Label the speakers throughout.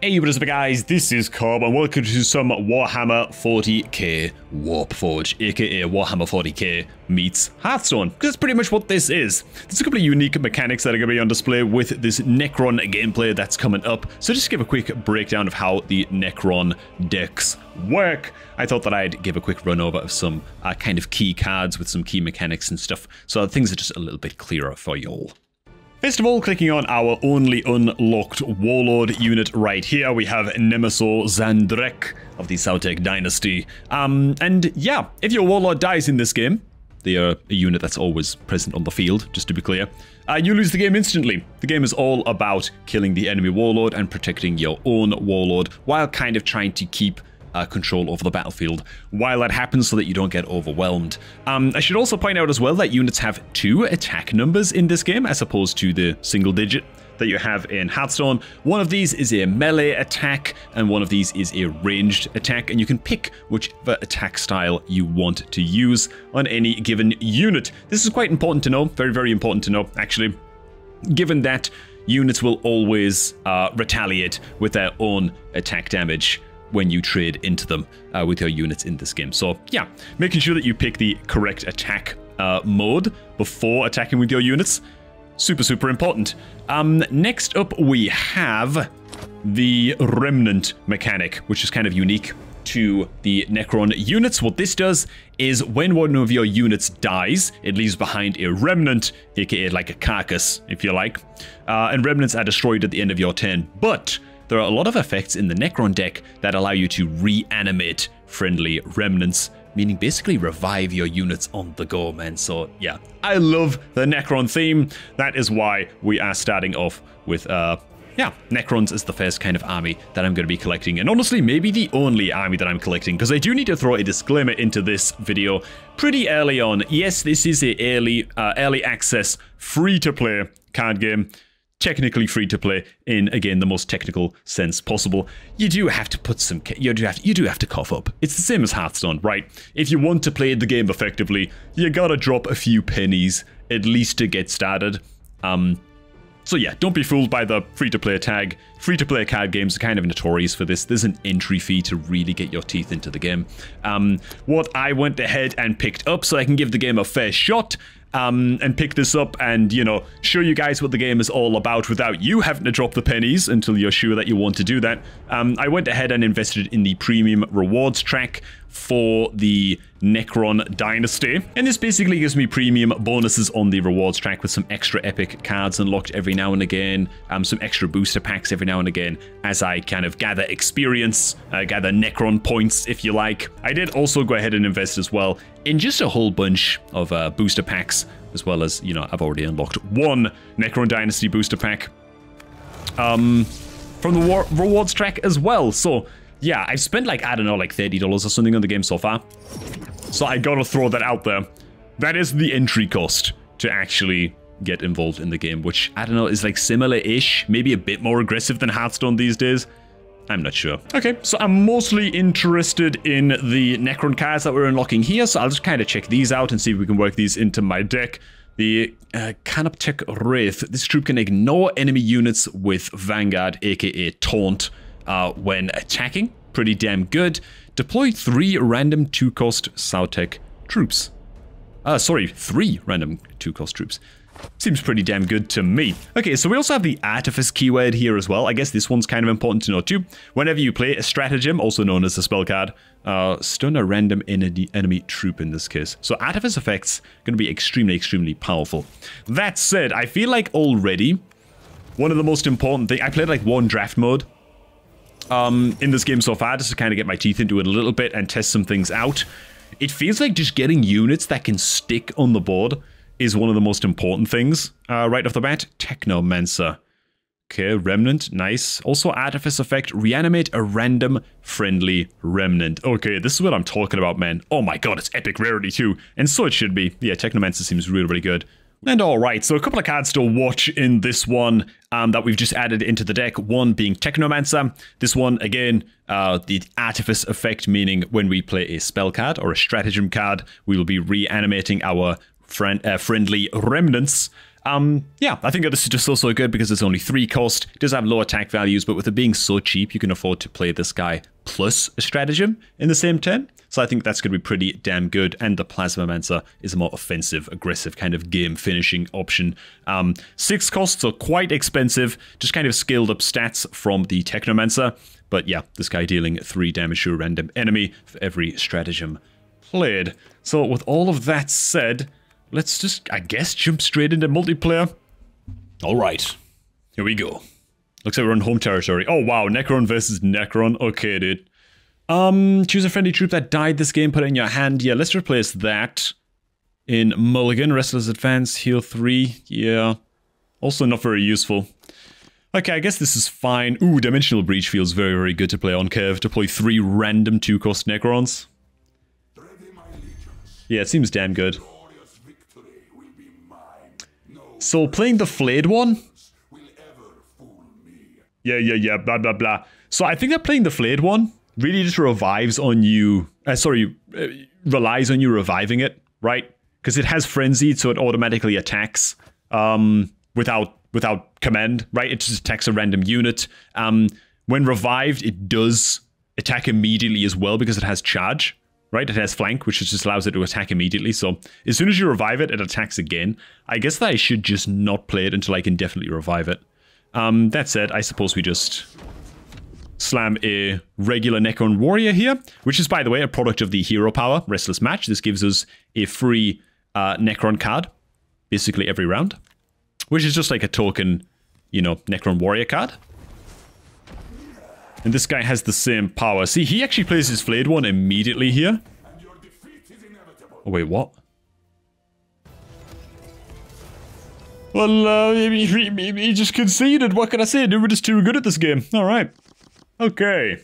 Speaker 1: Hey, what is up guys, this is Cobb and welcome to some Warhammer 40K Warpforge, aka Warhammer 40K meets Hearthstone, because that's pretty much what this is. There's a couple of unique mechanics that are going to be on display with this Necron gameplay that's coming up, so just give a quick breakdown of how the Necron decks work. I thought that I'd give a quick run over of some kind of key cards with some key mechanics and stuff, so things are just a little bit clearer for y'all. First of all, clicking on our only unlocked Warlord unit right here, we have Nemeso Zandrek of the Sautek Dynasty. And yeah, if your Warlord dies in this game, they are a unit that's always present on the field, just to be clear, you lose the game instantly. The game is all about killing the enemy Warlord and protecting your own Warlord, while kind of trying to keep control over the battlefield while that happens so that you don't get overwhelmed. I should also point out as well that units have 2 attack numbers in this game as opposed to the single digit that you have in Hearthstone. One of these is a melee attack and one of these is a ranged attack, and you can pick whichever attack style you want to use on any given unit. This is quite important to know, very, very important to know actually, given that units will always retaliate with their own attack damage when you trade into them with your units in this game. So yeah, making sure that you pick the correct attack mode before attacking with your units, super, super important. Next up, we have the Remnant mechanic, which is kind of unique to the Necron units. What this does is when one of your units dies, it leaves behind a remnant, aka like a carcass, if you like. And remnants are destroyed at the end of your turn, but there are a lot of effects in the Necron deck that allow you to reanimate friendly remnants, meaning basically revive your units on the go, man. So yeah, I love the Necron theme. That is why we are starting off with, yeah, Necrons is the first kind of army that I'm going to be collecting. And honestly, maybe the only army that I'm collecting, because I do need to throw a disclaimer into this video pretty early on. Yes, this is a early access, free-to-play card game. Technically free to play in, again, the most technical sense possible. You do have to put some, you do have to cough up. It's the same as Hearthstone, right? If you want to play the game effectively, you gotta drop a few pennies, at least to get started. So yeah, don't be fooled by the free-to-play tag. Free-to-play card games are kind of notorious for this. There's an entry fee to really get your teeth into the game. What I went ahead and picked up so I can give the game a fair shot, and pick this up and, you know, show you guys what the game is all about without you having to drop the pennies until you're sure that you want to do that. I went ahead and invested in the premium rewards track for the Necron Dynasty, and this basically gives me premium bonuses on the rewards track with some extra epic cards unlocked every now and again, some extra booster packs every now and again as I kind of gather experience, gather Necron points if you like. I did also go ahead and invest as well in just a whole bunch of booster packs, as well as, you know, I've already unlocked 1 Necron Dynasty booster pack from the rewards track as well. So yeah, I've spent like, I don't know, like $30 or something on the game so far. So I gotta throw that out there. That is the entry cost to actually get involved in the game, which, I don't know, is like similar-ish, maybe a bit more aggressive than Hearthstone these days. I'm not sure. Okay, so I'm mostly interested in the Necron cards that we're unlocking here, so I'll just kind of check these out and see if we can work these into my deck. The Canoptech Wraith. This troop can ignore enemy units with Vanguard, aka Taunt, when attacking. Pretty damn good. Deploy 3 random 2-cost Sautek troops. Sorry, 3 random 2-cost troops. Seems pretty damn good to me. Okay, so we also have the Artifice keyword here as well. I guess this one's kind of important to know too. Whenever you play a stratagem, also known as a spell card, stun a random enemy troop in this case. So Artifice effects going to be extremely, extremely powerful. That said, I feel like already one of the most important things, I played like 1 draft mode in this game so far, just to kind of get my teeth into it a little bit and test some things out. It feels like just getting units that can stick on the board is one of the most important things right off the bat. Technomancer. Okay, Remnant, nice. Also Artifice effect, reanimate a random friendly remnant. Okay, this is what I'm talking about, man. Oh my god, it's epic rarity too. And so it should be. Yeah, Technomancer seems really, really good. And alright, so a couple of cards to watch in this one that we've just added into the deck. One being Technomancer. This one, again, the Artifice effect, meaning when we play a spell card or a stratagem card, we will be reanimating our friendly remnants. Yeah, I think that this is just also good because it's only 3 cost. It does have low attack values, but with it being so cheap, you can afford to play this guy plus a stratagem in the same turn. So I think that's going to be pretty damn good. And the Plasmamancer is a more offensive, aggressive kind of game finishing option. 6 costs are quite expensive, just kind of scaled up stats from the Technomancer. But yeah, this guy dealing 3 damage to a random enemy for every stratagem played. So with all of that said, let's just, I guess, jump straight into multiplayer. Alright, here we go. Looks like we're on home territory. Oh wow, Necron versus Necron. Okay, dude. Choose a friendly troop that died this game, put it in your hand. Yeah, let's replace that. In Mulligan, Restless Advance, heal 3. Yeah, also not very useful. Okay, I guess this is fine. Ooh, Dimensional Breach feels very, very good to play on curve. Deploy 3 random 2-cost Necrons. Yeah, it seems damn good. So, playing the Flayed one? Yeah, blah, blah, blah. So, I think that playing the Flayed one really just revives on you... relies on you reviving it, right? Because it has Frenzied, so it automatically attacks without command, right? It just attacks a random unit. When revived, it does attack immediately as well because it has charge. Right, it has flank, which just allows it to attack immediately. So as soon as you revive it, it attacks again. I guess that I should just not play it until I can definitely revive it. That said, I suppose we just slam a regular Necron warrior here, which is, by the way, a product of the hero power, Restless Match. This gives us a free Necron card, basically every round, which is just like a token, you know, Necron warrior card. And this guy has the same power. See, he actually plays his Flayed one immediately here. Oh, wait, what? Well, he just conceded. What can I say? They were just too good at this game. Alright. Okay.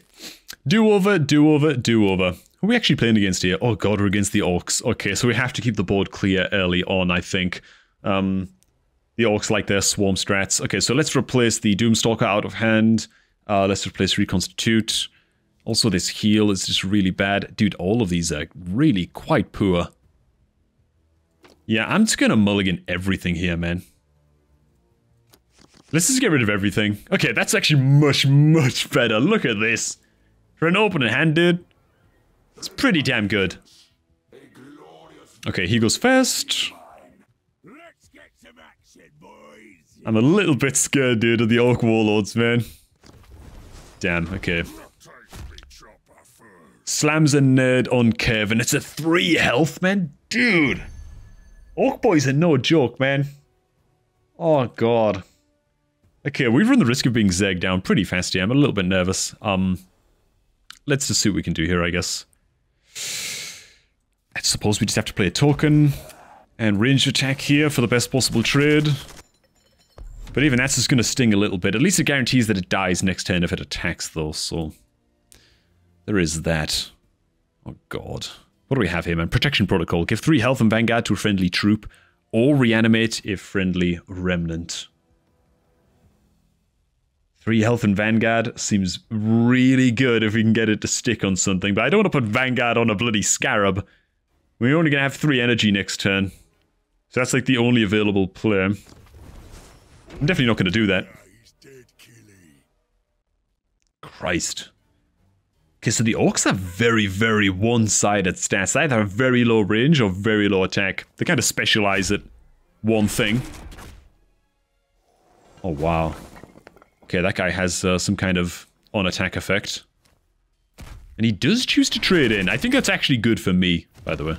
Speaker 1: Do-over, do-over, do-over. Who are we actually playing against here? Oh god, we're against the Orks. Okay, so we have to keep the board clear early on, I think. The Orks like their swarm strats. Okay, so let's replace the Doomstalker out of hand. Let's replace Reconstitute. Also, this heal is just really bad. Dude, all of these are really quite poor. Yeah, I'm just gonna mulligan everything here, man. Let's just get rid of everything. Okay, that's actually much, much better. Look at this. For an opening hand, dude. It's pretty damn good. Okay, he goes first. I'm a little bit scared, dude, of the Orc Warlords, man. Damn, okay. Slams a nerd on curve, and it's a 3 health, man. Dude. Orc boys are no joke, man. Oh, God. Okay, we run the risk of being zegged down pretty fast here. I'm a little bit nervous. Let's just see what we can do here, I guess. I suppose we just have to play a token and ranged attack here for the best possible trade. But even that's just going to sting a little bit. At least it guarantees that it dies next turn if it attacks, though, so... There is that. Oh, God. What do we have here, man? Protection Protocol. Give 3 health and Vanguard to a friendly troop, or reanimate a friendly remnant. 3 health and Vanguard seems really good if we can get it to stick on something, but I don't want to put Vanguard on a bloody Scarab. We're only going to have 3 energy next turn. So that's like the only available play. I'm definitely not going to do that. Christ. Okay, so the Orcs have very, very one-sided stats. They either have very low range or very low attack. They kind of specialize at one thing. Oh, wow. Okay, that guy has some kind of on-attack effect. And he does choose to trade in. I think that's actually good for me, by the way.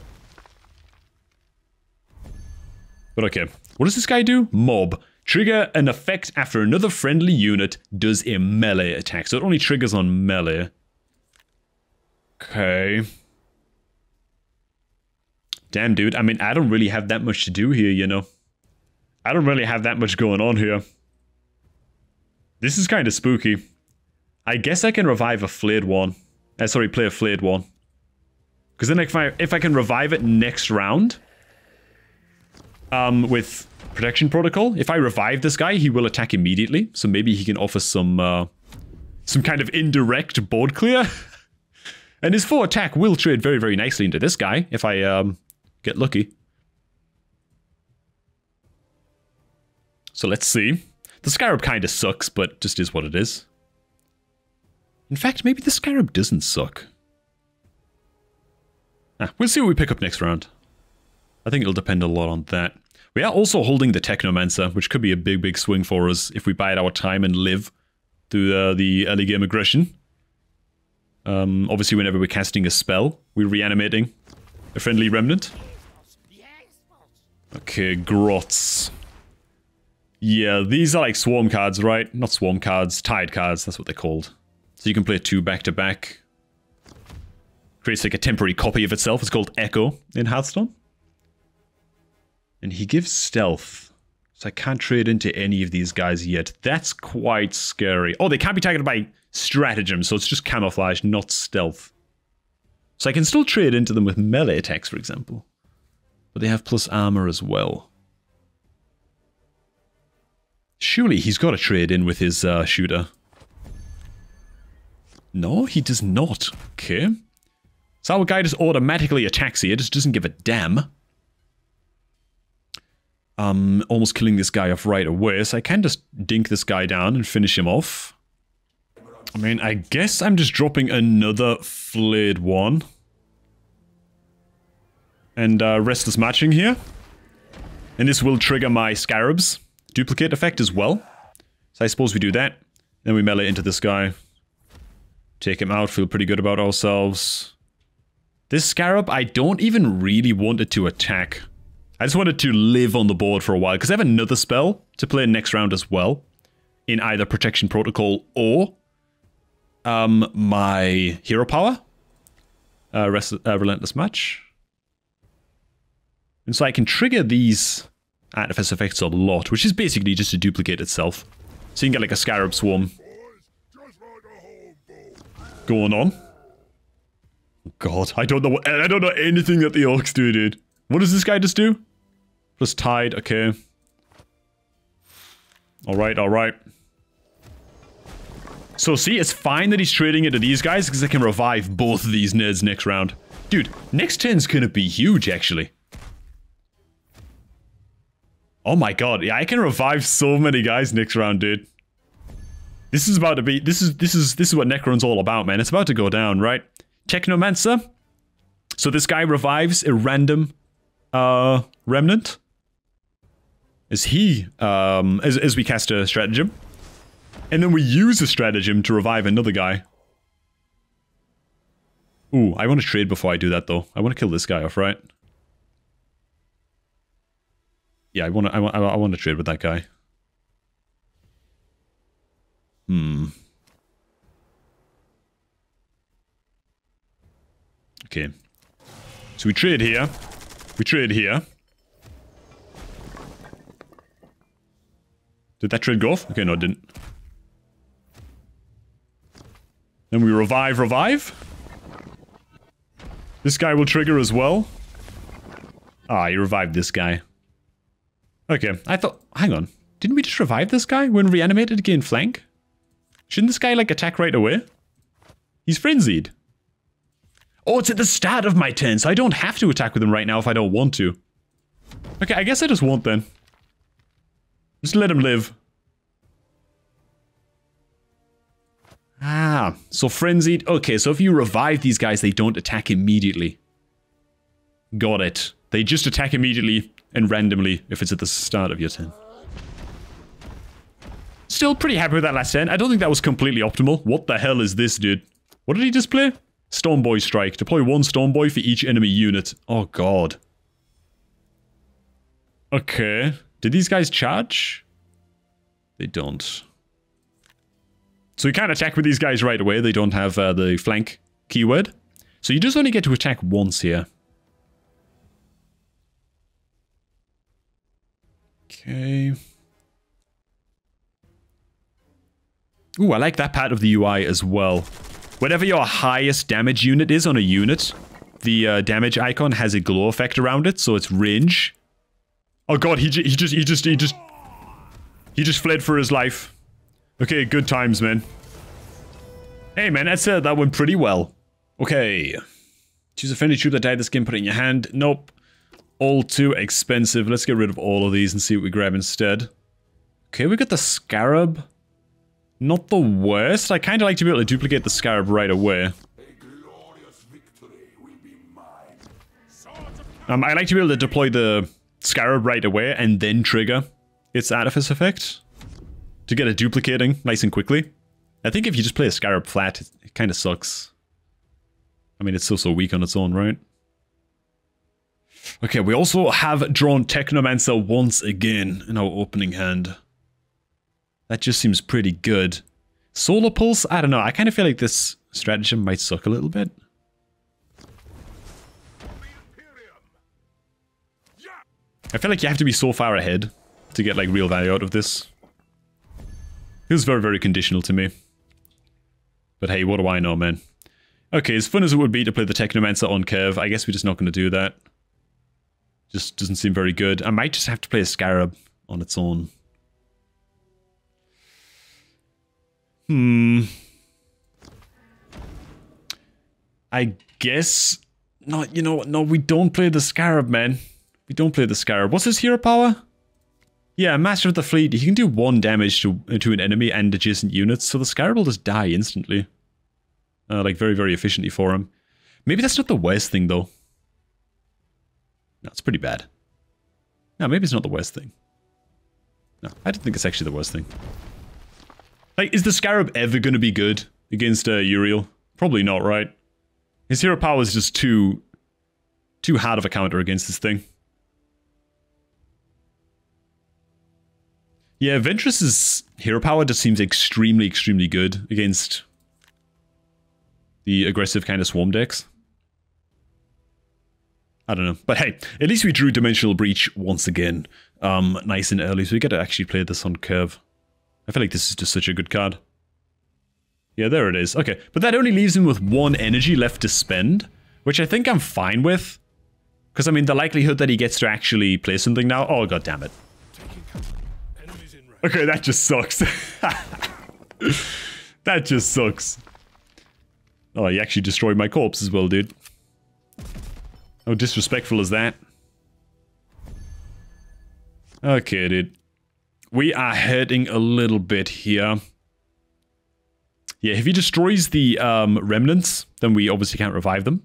Speaker 1: But okay, what does this guy do? Mob. Trigger an effect after another friendly unit does a melee attack. So it only triggers on melee. Okay. Damn, dude. I mean, I don't really have that much to do here, you know. I don't really have that much going on here. This is kind of spooky. I guess I can revive a flayed one. Sorry, play a flayed one. Because then if I can revive it next round... with Protection Protocol, if I revive this guy, he will attack immediately. So maybe he can offer some kind of indirect board clear. And his 4 attack will trade very, very nicely into this guy, if I get lucky. So let's see. The Scarab kind of sucks, but just is what it is. In fact, maybe the Scarab doesn't suck. We'll see what we pick up next round. I think it'll depend a lot on that. We are also holding the Technomancer, which could be a big, big swing for us if we bide our time and live through the early game aggression. Obviously, whenever we're casting a spell, we're reanimating a friendly remnant. Okay, Grots. Yeah, these are like swarm cards, right? Not swarm cards, tide cards, that's what they're called. So you can play 2 back-to-back. Creates like a temporary copy of itself. It's called Echo in Hearthstone. And he gives stealth. So I can't trade into any of these guys yet. That's quite scary. Oh, they can't be targeted by stratagem, so it's just camouflage, not stealth. So I can still trade into them with melee attacks, for example. But they have plus armor as well. Surely he's got to trade in with his shooter. No, he does not. Okay. So our guy just automatically attacks here, just doesn't give a damn. Almost killing this guy off right away, so I can just dink this guy down and finish him off. I mean, I guess I'm just dropping another flayed one. And restless matching here. And this will trigger my Scarab's duplicate effect as well. So I suppose we do that. Then we melee into this guy. Take him out, feel pretty good about ourselves. This Scarab, I don't even really want it to attack. I just wanted to live on the board for a while, because I have another spell to play next round as well. In either Protection Protocol or my Hero Power. Relentless Match. And so I can trigger these Artifice effects a lot, which is basically just to duplicate itself. So you can get like a Scarab Swarm going on. God, I don't know anything that the Orks do, dude. What does this guy just do? Plus Tide, okay. Alright, alright. So see, it's fine that he's trading into these guys, because I can revive both of these nerds next round. Dude, next turn's gonna be huge, actually. Oh my god, yeah, I can revive so many guys next round, dude. This is about to be, this is what Necron's all about, man. It's about to go down, right? Technomancer. So this guy revives a random remnant. As he as we cast a stratagem. And then we use a stratagem to revive another guy. Ooh, I want to trade before I do that though. I want to kill this guy off, right? Yeah, I want to trade with that guy. Okay. So we trade here. We trade here. Did that trade go off? Okay, no, it didn't. Then we revive. This guy will trigger as well. Ah, he revived this guy. Okay, I thought... Hang on. Didn't we just revive this guy when reanimated to gain flank? Shouldn't this guy, like, attack right away? He's frenzied. Oh, it's at the start of my turn, so I don't have to attack with him right now if I don't want to. Okay, I guess I just won't then. Just let him live. Ah, so frenzied. Okay, so if you revive these guys, they don't attack immediately. Got it. They just attack immediately and randomly if it's at the start of your turn. Still pretty happy with that last turn. I don't think that was completely optimal. What the hell is this, dude? What did he just play? Stormboy Strike. Deploy 1 Stormboy for each enemy unit. Oh, God. Okay. Did these guys charge? They don't. So you can't attack with these guys right away. They don't have the flank keyword. So you just only get to attack once here. Okay. Ooh, I like that part of the UI as well. Whatever your highest damage unit is on a unit, the damage icon has a glow effect around it, so it's range. Oh god, he just fled for his life. Okay, good times, man. Hey, man, that went pretty well. Okay. Choose a friendly troop that died this game, put it in your hand. Nope. All too expensive. Let's get rid of all of these and see what we grab instead. Okay, we got the Scarab. Not the worst. I kind of like to be able to duplicate the Scarab right away. I like to be able to deploy the Scarab right away and then trigger its Artifice effect to get it duplicating nice and quickly. I think if you just play a Scarab flat, it kind of sucks. I mean, it's so weak on its own, right? Okay, we also have drawn Technomancer once again in our opening hand. That just seems pretty good. Solar Pulse? I don't know. I kind of feel like this stratagem might suck a little bit. I feel like you have to be so far ahead to get like real value out of this. Feels very, very conditional to me. But hey, what do I know, man? Okay, as fun as it would be to play the Technomancer on curve, I guess we're just not going to do that. Just doesn't seem very good. I might just have to play a Scarab on its own. I guess... No, you know what? No, we don't play the Scarab, man. We don't play the Scarab. What's his hero power? Yeah, Master of the Fleet. He can do 1 damage to an enemy and adjacent units, so the Scarab will just die instantly. Like, very, very efficiently for him. Maybe that's not the worst thing, though. No, it's pretty bad. No, maybe it's not the worst thing. No, I don't think it's actually the worst thing. Like, is the Scarab ever going to be good against Uriel? Probably not, right? His hero power is just too hard of a counter against this thing. Yeah, Ventress's hero power just seems extremely, extremely good against the aggressive kind of swarm decks. I don't know. But hey, at least we drew Dimensional Breach once again. Nice and early, so we get to actually play this on curve. I feel like this is just such a good card. Yeah, there it is. Okay, but that only leaves him with 1 energy left to spend, which I think I'm fine with. Because, I mean, the likelihood that he gets to actually play something now... Oh, god damn it. Okay, that just sucks. That just sucks. Oh, he actually destroyed my corpse as well, dude. How disrespectful is that? Okay, dude. We are hurting a little bit here. Yeah, if he destroys the remnants, then we obviously can't revive them.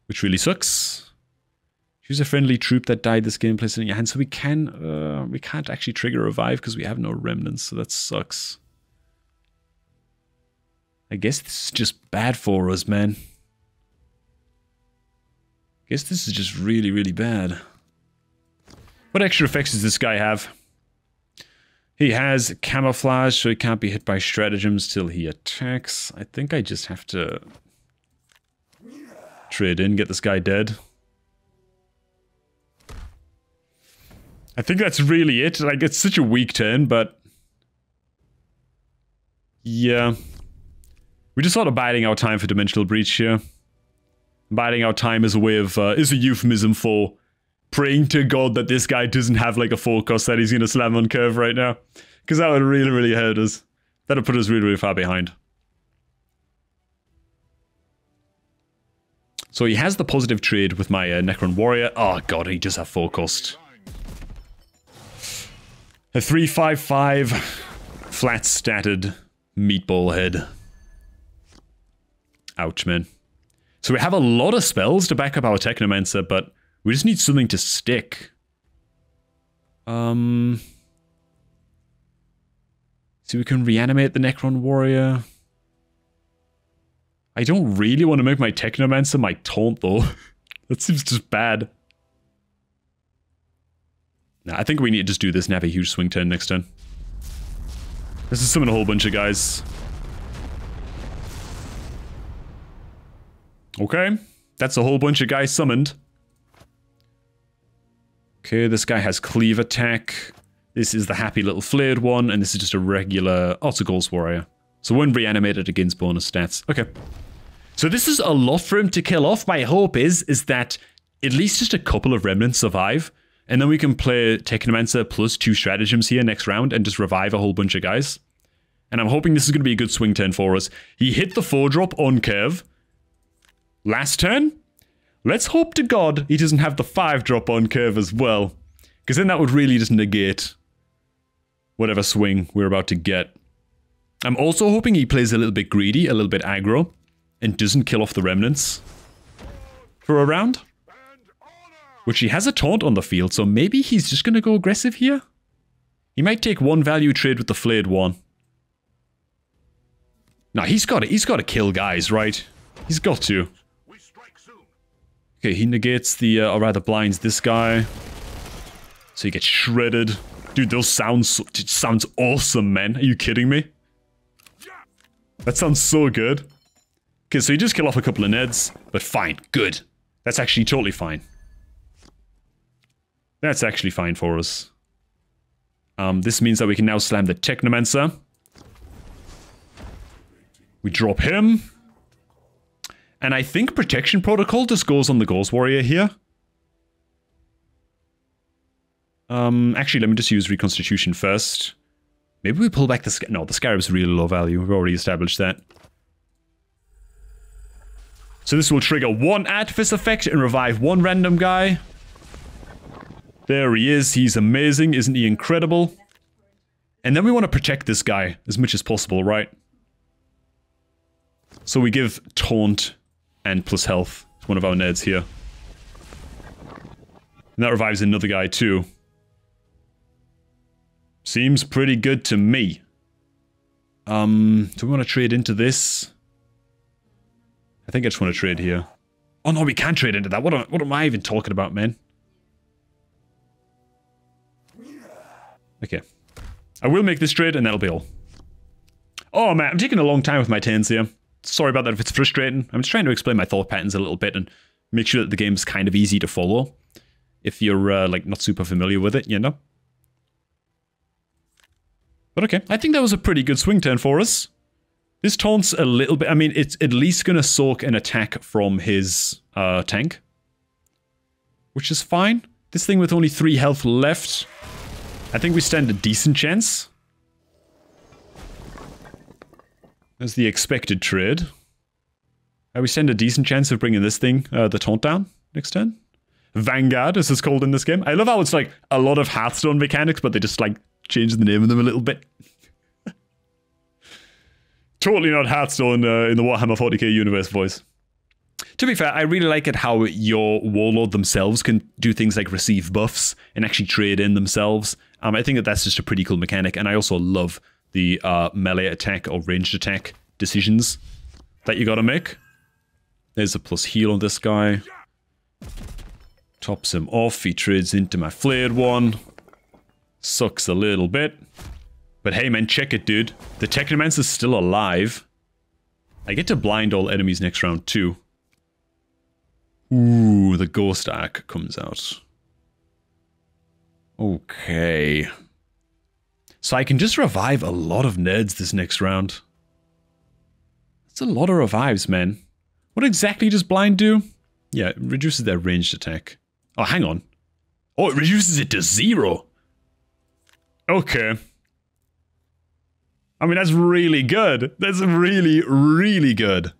Speaker 1: Which really sucks. Choose a friendly troop that died this game, place it in your hand. So we can't actually trigger a revive because we have no remnants, so that sucks. I guess this is just bad for us, man. I guess this is just really, really bad. What extra effects does this guy have? He has camouflage, so he can't be hit by stratagems till he attacks. I think I just have to trade in, get this guy dead. I think that's really it. Like, it's such a weak turn, but... yeah. We're just sort of biding our time for Dimensional Breach here. Biding our time is a way of... is a euphemism for praying to God that this guy doesn't have, like, a 4 cost that he's gonna slam on curve right now. Because that would really, really hurt us. That'll put us really, really far behind. So he has the positive trade with my Necron Warrior. Oh god, he does have 4 cost. A 3/5/5 flat statted meatball head. Ouch, man. So we have a lot of spells to back up our Technomancer, but we just need something to stick. So we can reanimate the Necron Warrior. I don't really want to make my Technomancer my taunt, though. That seems just bad. Nah, I think we need to just do this and have a huge swing turn next turn. This is summon a whole bunch of guys. Okay, that's a whole bunch of guys summoned. Okay, this guy has cleave attack. This is the happy little flared one, and this is just a regular Ottergol's Warrior. So when reanimated against bonus stats. Okay. So this is a lot for him to kill off. My hope is that at least just a couple of remnants survive, and then we can play Technomancer plus 2 stratagems here next round and just revive a whole bunch of guys. And I'm hoping this is going to be a good swing turn for us. He hit the 4-drop on curve last turn. Let's hope to God he doesn't have the 5-drop on curve as well, because then that would really just negate whatever swing we're about to get. I'm also hoping he plays a little bit greedy, a little bit aggro, and doesn't kill off the remnants for a round. Which he has a taunt on the field, so maybe he's just going to go aggressive here? He might take one value trade with the flayed one. No, he's got to kill guys, right? He's got to. Okay, he negates the, or rather blinds this guy. So he gets shredded. Dude, those sounds awesome, man. Are you kidding me? That sounds so good. Okay, so you just kill off a couple of Neds, but fine, good. That's actually totally fine. That's actually fine for us. This means that we can now slam the Technomancer. We drop him. And I think Protection Protocol just goes on the Ghost Warrior here. Actually, let me just use Reconstitution first. Maybe we pull back the... No, the Scarab's really low value. We've already established that. So this will trigger one Artifice effect and revive one random guy. There he is. He's amazing. Isn't he incredible? And then we want to protect this guy as much as possible, right? So we give Taunt and plus health to one of our Neds here. And that revives another guy too. Seems pretty good to me. Do we want to trade into this? I think I just want to trade here. Oh no, we can't trade into that. What am I even talking about, man? Okay. I will make this trade and that'll be all. Oh man, I'm taking a long time with my turns here. Sorry about that if it's frustrating. I'm just trying to explain my thought patterns a little bit and make sure that the game's kind of easy to follow. If you're, like, not super familiar with it, you know? But okay, I think that was a pretty good swing turn for us. This taunts a little bit. I mean, it's at least going to soak an attack from his tank. Which is fine. This thing with only 3 health left. I think we stand a decent chance. There's the expected trade. We stand a decent chance of bringing this thing, the taunt down, next turn. Vanguard, as it's called in this game. I love how it's like a lot of Hearthstone mechanics, but they just like change the name of them a little bit. Totally not Hearthstone in the Warhammer 40K universe voice. To be fair, I really like it how your Warlord themselves can do things like receive buffs and actually trade in themselves. I think that that's just a pretty cool mechanic, and I also love the melee attack or ranged attack decisions that you gotta make. There's a plus heal on this guy. Tops him off, he trades into my flayed one. Sucks a little bit. But hey man, check it dude. The Technomancer's still alive. I get to blind all enemies next round too. Ooh, the Ghost Arc comes out. Okay. So I can just revive a lot of nerds this next round. That's a lot of revives, man. What exactly does blind do? Yeah, it reduces their ranged attack. Oh, hang on. Oh, it reduces it to 0. Okay. I mean, that's really good. That's really, really good.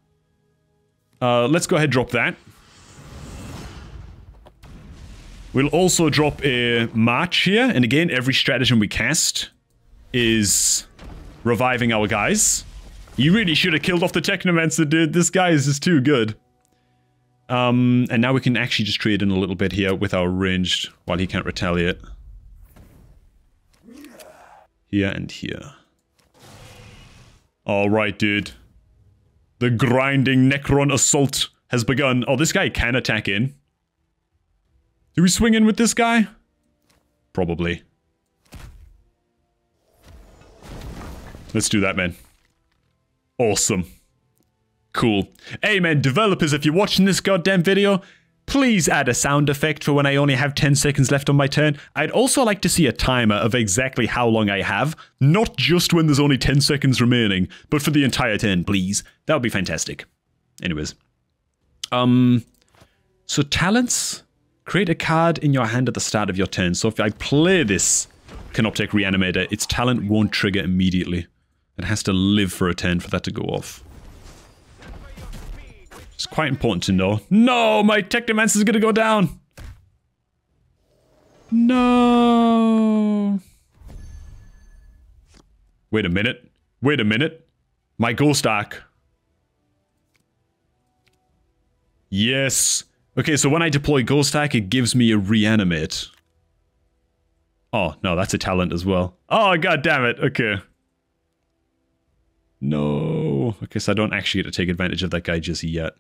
Speaker 1: Let's go ahead and drop that. We'll also drop a March here. And again, every stratagem we cast is reviving our guys. You really should have killed off the Technomancer, dude. This guy is just too good. And now we can actually just trade in a little bit here with our ranged while he can't retaliate. Here and here. Alright, dude. The grinding Necron assault has begun. Oh, this guy can attack in. Do we swing in with this guy? Probably. Let's do that, man. Awesome. Cool. Hey, man, developers, if you're watching this goddamn video, please add a sound effect for when I only have 10 seconds left on my turn. I'd also like to see a timer of exactly how long I have. Not just when there's only 10 seconds remaining, but for the entire turn, please. That would be fantastic. Anyways. So talents. Create a card in your hand at the start of your turn. So if I play this Canoptech Reanimator, its talent won't trigger immediately. It has to live for a turn for that to go off. It's quite important to know. No, my Technomancer is gonna go down. No. Wait a minute. Wait a minute. My ghost arc. Yes. Okay, so when I deploy ghost arc, it gives me a reanimate. Oh, no, that's a talent as well. Oh, god damn it. Okay. No. Okay, so I don't actually get to take advantage of that guy just yet.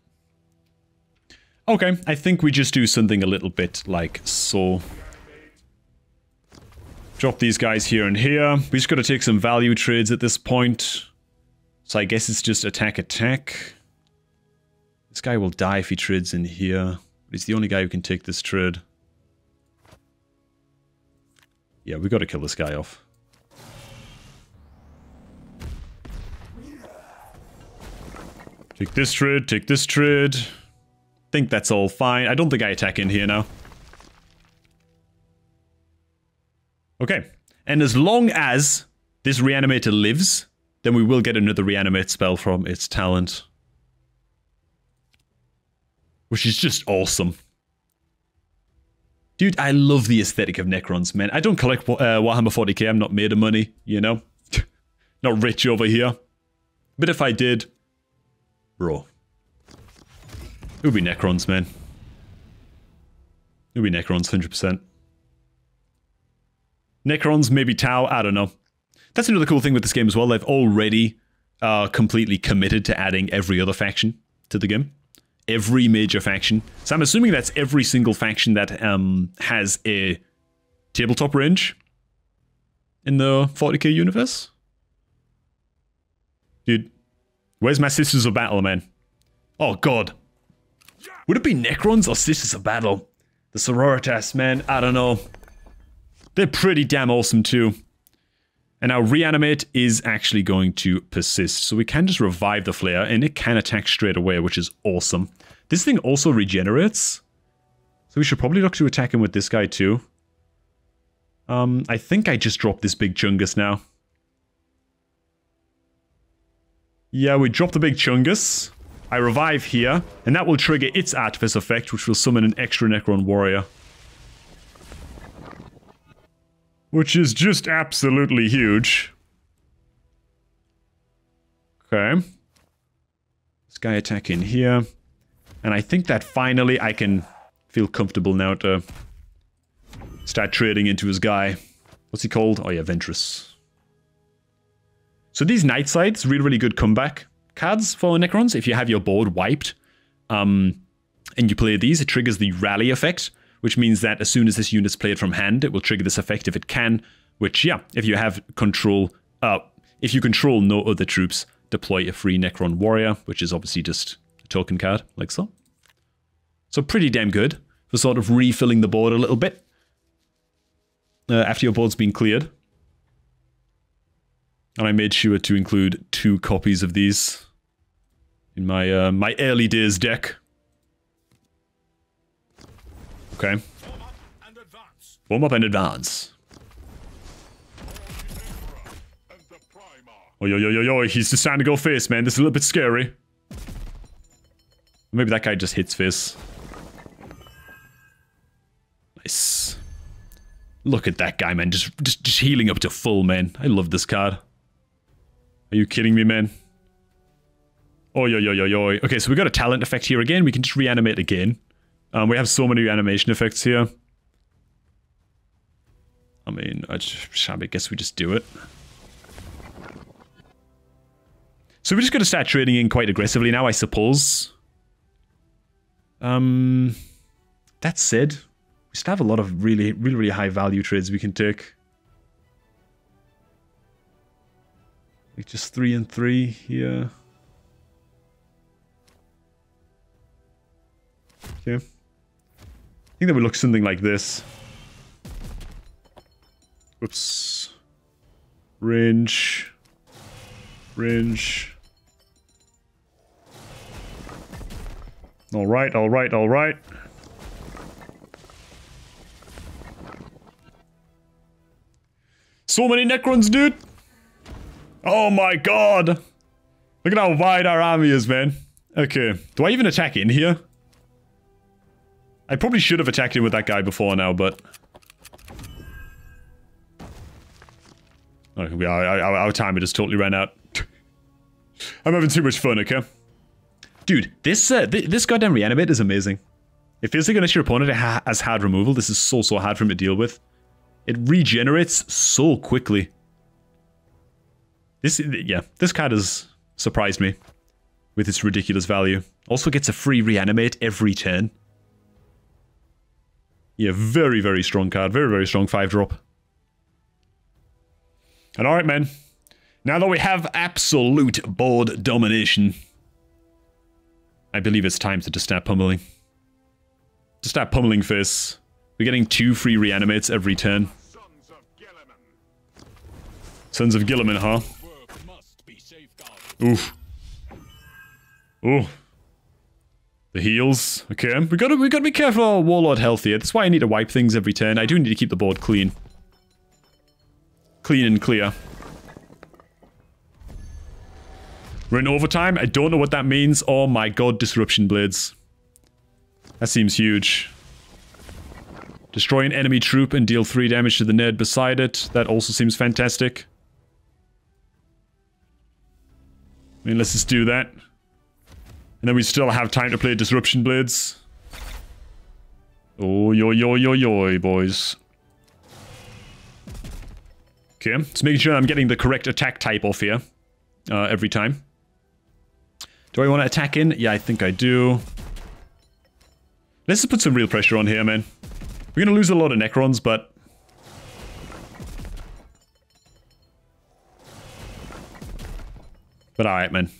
Speaker 1: Okay, I think we just do something a little bit like so. Drop these guys here and here. We just got to take some value trades at this point. So I guess it's just attack, attack. This guy will die if he trades in here. But he's the only guy who can take this trade. Yeah, we got to kill this guy off. Take this trade, take this trade. Think that's all fine. I don't think I attack in here now. Okay. And as long as this reanimator lives, then we will get another reanimate spell from its talent. Which is just awesome. Dude, I love the aesthetic of Necrons, man. I don't collect Warhammer 40K. I'm not made of money, you know? Not rich over here. But if I did... Bro. It would be Necrons, man. It would be Necrons, 100%. Necrons, maybe Tau, I don't know. That's another cool thing with this game as well. They've already completely committed to adding every other faction to the game. Every major faction. So I'm assuming that's every single faction that has a tabletop range in the 40k universe. Dude, where's my Sisters of Battle, man? Oh, God. Would it be Necrons or Sisters of Battle? The Sororitas, man, I don't know. They're pretty damn awesome too. And our reanimate is actually going to persist. So we can just revive the flare and it can attack straight away, which is awesome. This thing also regenerates. So we should probably look to attack him with this guy too. I think I just dropped this big Chungus now. Yeah, we dropped the big Chungus. I revive here, and that will trigger its Artifice effect, which will summon an extra Necron warrior. Which is just absolutely huge. Okay. This guy attack in here. And I think that finally I can feel comfortable now to start trading into his guy. What's he called? Oh yeah, Ventress. So these Night Sides, really, really good comeback cards for Necrons. If you have your board wiped and you play these, it triggers the rally effect, which means that as soon as this unit's played from hand, it will trigger this effect if it can, which, yeah, if you have control, if you control no other troops, deploy a free Necron warrior, which is obviously just a token card, like so. So pretty damn good for sort of refilling the board a little bit after your board's been cleared. And I made sure to include 2 copies of these in my my early days deck. Okay. Form up and advance. Oh, yo, he's just trying to go face, man. This is a little bit scary. Maybe that guy just hits face. Nice. Look at that guy, man. Just healing up to full, man. I love this card. Are you kidding me, man? Oh, yo. Okay, so we got a talent effect here again. We can just reanimate again. We have so many reanimation effects here. I mean, I guess we just do it. So we're just going to start trading in quite aggressively now, I suppose. That said, we still have a lot of really high value trades we can take. Like just 3 and 3 here. Okay. I think that would look something like this. Whoops. Range. Alright. So many Necrons, dude! Oh my god! Look at how wide our army is, man. Okay. Do I even attack in here? I probably should have attacked in with that guy before now, but... Oh, our timer just totally ran out. I'm having too much fun, okay? Dude, this goddamn reanimate is amazing. It feels like unless your opponent has hard removal, this is so hard for him to deal with. It regenerates so quickly. This card has surprised me with its ridiculous value. Also gets a free reanimate every turn. Yeah, very, very strong card. Very, very strong 5-drop. And alright, man. Now that we have absolute board domination, I believe it's time to just start pummeling. To start pummeling fists. We're getting 2 free reanimates every turn. Sons of Gilliman, huh? Oof. Ooh. The heals. Okay, we gotta be careful of our Warlord health here. That's why I need to wipe things every turn. I do need to keep the board clean. Clean and clear. We're in overtime. I don't know what that means. Oh my god, Disruption Blades. That seems huge. Destroy an enemy troop and deal 3 damage to the nerd beside it. That also seems fantastic. I mean, let's just do that. And then we still have time to play Disruption Blades. Oh, yo, boys. Okay, just making sure I'm getting the correct attack type off here. Every time. Do I want to attack in? Yeah, I think I do. Let's just put some real pressure on here, man. We're gonna lose a lot of Necrons, but... alright, man.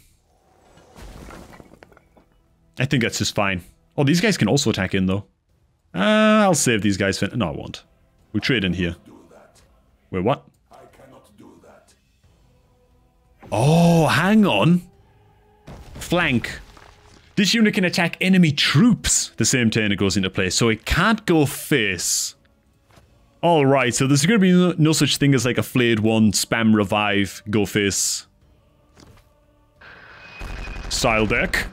Speaker 1: I think that's just fine. Oh, these guys can also attack in, though. I'll save these guys for... no, I won't. We trade in here. Wait, what? I cannot do that. Oh, hang on. Flank. This unit can attack enemy troops the same turn it goes into play, so it can't go face. Alright, so there's going to be no such thing as like a flayed one, spam revive, go face style deck.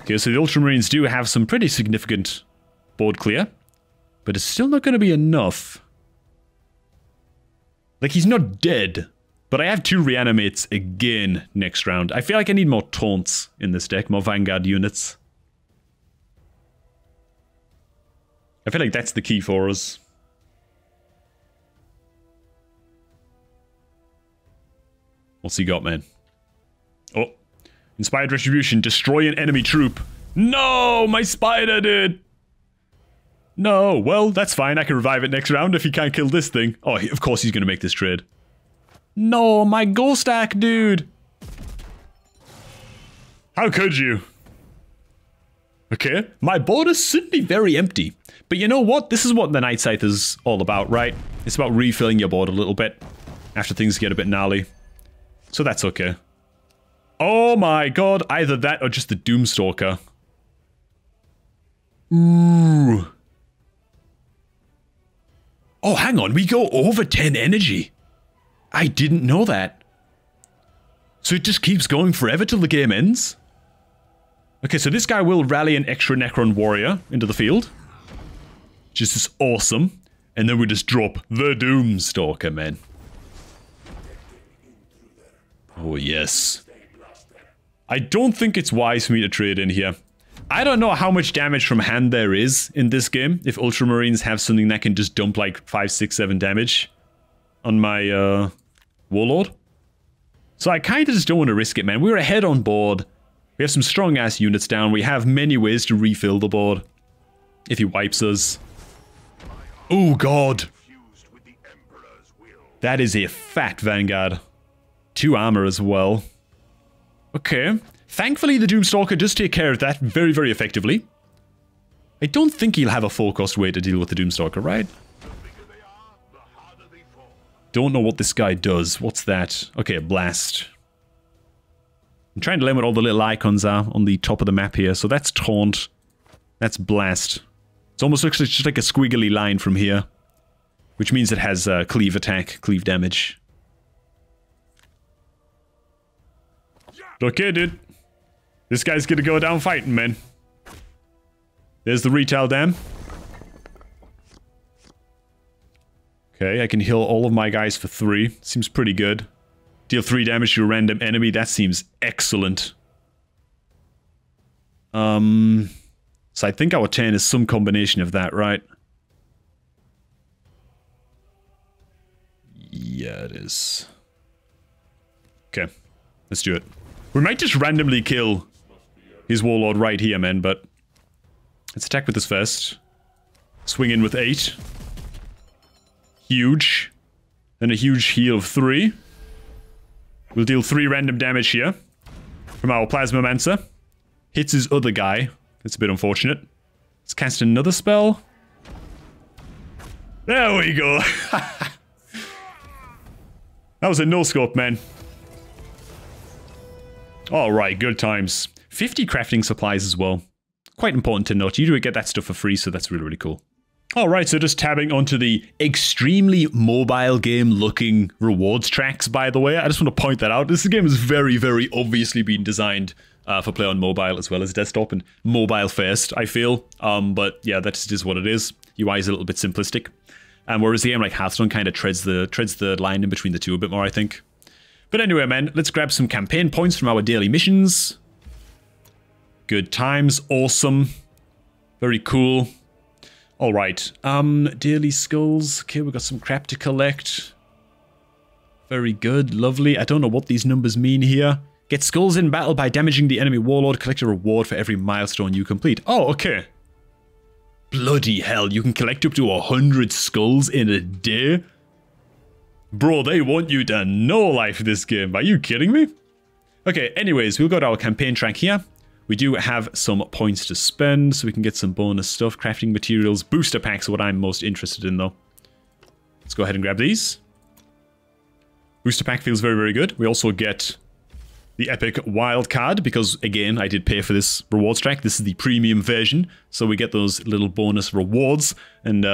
Speaker 1: Okay, so the Ultramarines do have some pretty significant board clear, but it's still not going to be enough. Like, he's not dead, but I have 2 reanimates again next round. I feel like I need more taunts in this deck, more Vanguard units. I feel like that's the key for us. What's he got, man? Oh. Inspired Retribution. Destroy an enemy troop. No! My spider did! No. Well, that's fine. I can revive it next round if he can't kill this thing. Oh, of course he's going to make this trade. No, my ghost stack, dude! How could you? Okay, my board is suddenly very empty. But you know what? This is what the Night Scythe is all about, right? It's about refilling your board a little bit after things get a bit gnarly. So that's okay. Oh my god, either that or just the Doomstalker. Ooh. Oh, hang on, we go over 10 energy. I didn't know that. So it just keeps going forever till the game ends? Okay, so this guy will rally an extra Necron warrior into the field. Just is awesome. And then we just drop the Doomstalker, man. Oh, yes. I don't think it's wise for me to trade in here. I don't know how much damage from hand there is in this game. If Ultramarines have something that can just dump like 5, 6, 7 damage on my Warlord. So I kind of just don't want to risk it, man. We're ahead on board. We have some strong-ass units down. We have many ways to refill the board. If he wipes us. Oh, God. That is a fat Vanguard. 2 armor as well. Okay. Thankfully, the Doomstalker does take care of that very, very effectively. I don't think he'll have a 4-cost way to deal with the Doomstalker, right? Don't know what this guy does. What's that? Okay, blast. I'm trying to learn what all the little icons are on the top of the map here. So that's taunt. That's blast. It almost looks like just like a squiggly line from here. Which means it has cleave attack, cleave damage. Okay, dude. This guy's gonna go down fighting, man. There's the retail dam. Okay, I can heal all of my guys for 3. Seems pretty good. Deal 3 damage to a random enemy. That seems excellent. So I think our turn is some combination of that, right? Yeah, it is. Okay, let's do it. We might just randomly kill his warlord right here, man, but let's attack with this first. Swing in with 8. Huge. Then a huge heal of 3. We'll deal 3 random damage here from our Plasmamancer. Hits his other guy. That's a bit unfortunate. Let's cast another spell. There we go. That was a no-scope, man. Alright, good times. 50 crafting supplies as well. Quite important to note. You do get that stuff for free, so that's really, really cool. Alright, so just tabbing onto the extremely mobile game-looking rewards tracks, by the way. I just want to point that out. This game is very, very obviously been designed for play on mobile as well as desktop, and mobile first, I feel. But yeah, that's just what it is. UI is a little bit simplistic. Whereas the game like Hearthstone kind of treads the line in between the two a bit more, I think. But anyway, man, let's grab some campaign points from our daily missions. Good times, awesome. Very cool. Alright, daily skulls. Okay, we've got some crap to collect. Very good, lovely. I don't know what these numbers mean here. Get skulls in battle by damaging the enemy warlord. Collect a reward for every milestone you complete. Oh, okay. Bloody hell, you can collect up to 100 skulls in a day? Bro, they want you to no-life this game. Are you kidding me? Okay, anyways, we'll go to our campaign track here. We do have some points to spend, so we can get some bonus stuff. Crafting materials, booster packs are what I'm most interested in, though. Let's go ahead and grab these. Booster pack feels very, very good. We also get the epic wild card, because, again, I did pay for this rewards track. This is the premium version, so we get those little bonus rewards. And,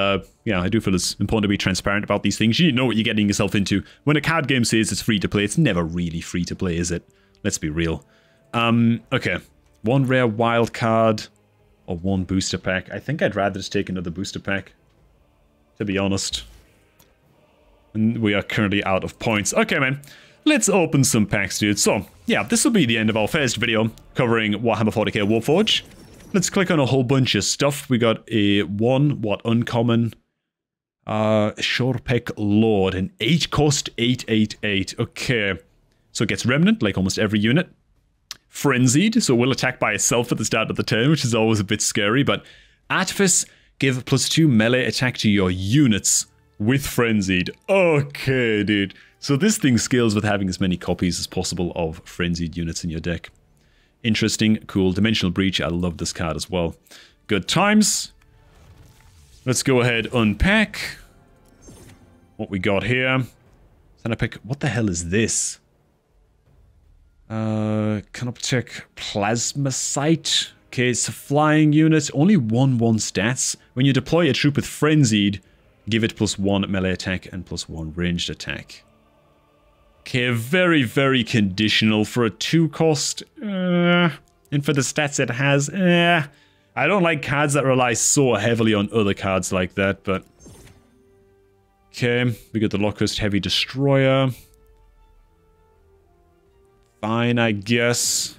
Speaker 1: yeah, I do feel it's important to be transparent about these things. You need to know what you're getting yourself into. When a card game says it's free to play, it's never really free to play, is it? Let's be real. Okay. 1 rare wild card or 1 booster pack. I think I'd rather just take another booster pack, to be honest. And we are currently out of points. Okay, man. Let's open some packs, dude. So, yeah, this will be the end of our first video covering Warhammer 40K Warpforge. Let's click on a whole bunch of stuff. We got a uncommon Shorepec Lord, an 8-cost 888. Okay. So it gets Remnant, like almost every unit. Frenzied, so it will attack by itself at the start of the turn, which is always a bit scary, but Artifice, give +2 melee attack to your units with Frenzied. Okay, dude. So this thing scales with having as many copies as possible of Frenzied units in your deck. Interesting, cool. Dimensional Breach, I love this card as well. Good times. Let's go ahead, unpack what we got here. Then I pick, what the hell is this? Canoptek Plasmacite. Okay, it's a flying unit. Only 1/1 stats. When you deploy a troop with Frenzied, give it +1 melee attack and +1 ranged attack. Okay, very, very conditional for a 2-cost. And for the stats it has, I don't like cards that rely so heavily on other cards like that, but... Okay, we got the Locust Heavy Destroyer. Fine, I guess.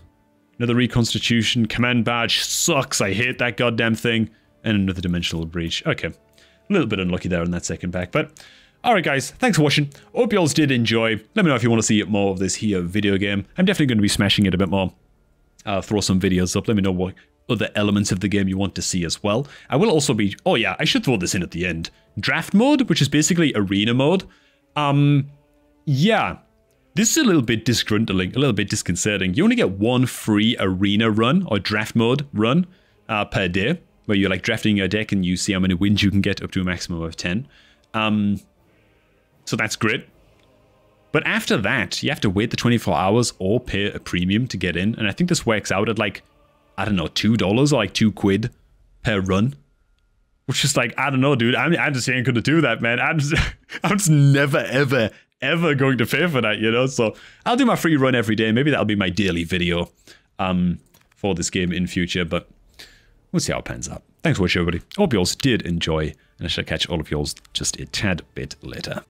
Speaker 1: Another Reconstitution. Command Badge sucks. I hate that goddamn thing. And another Dimensional Breach. Okay. A little bit unlucky there in that second pack. But, alright guys. Thanks for watching. Hope you all did enjoy. Let me know if you want to see more of this here video game. I'm definitely going to be smashing it a bit more. Throw some videos up. Let me know what other elements of the game you want to see as well. I will also be... Oh yeah, I should throw this in at the end. Draft mode, which is basically arena mode. Yeah. This is a little bit disgruntling, a little bit disconcerting. You only get 1 free arena run, or draft mode run, per day, where you're like drafting your deck and you see how many wins you can get up to a maximum of 10. So that's great. But after that, you have to wait the 24 hours or pay a premium to get in. And I think this works out at like, I don't know, $2 or like £2 per run. Which is like, I don't know, dude. I'm just ain't gonna do that, man. I'm just never, ever going to pay for that, you know? So I'll do my free run every day. Maybe that'll be my daily video for this game in future, but we'll see how it pans out. Thanks for watching, everybody. Hope you all did enjoy, and I shall catch all of yours just a tad bit later.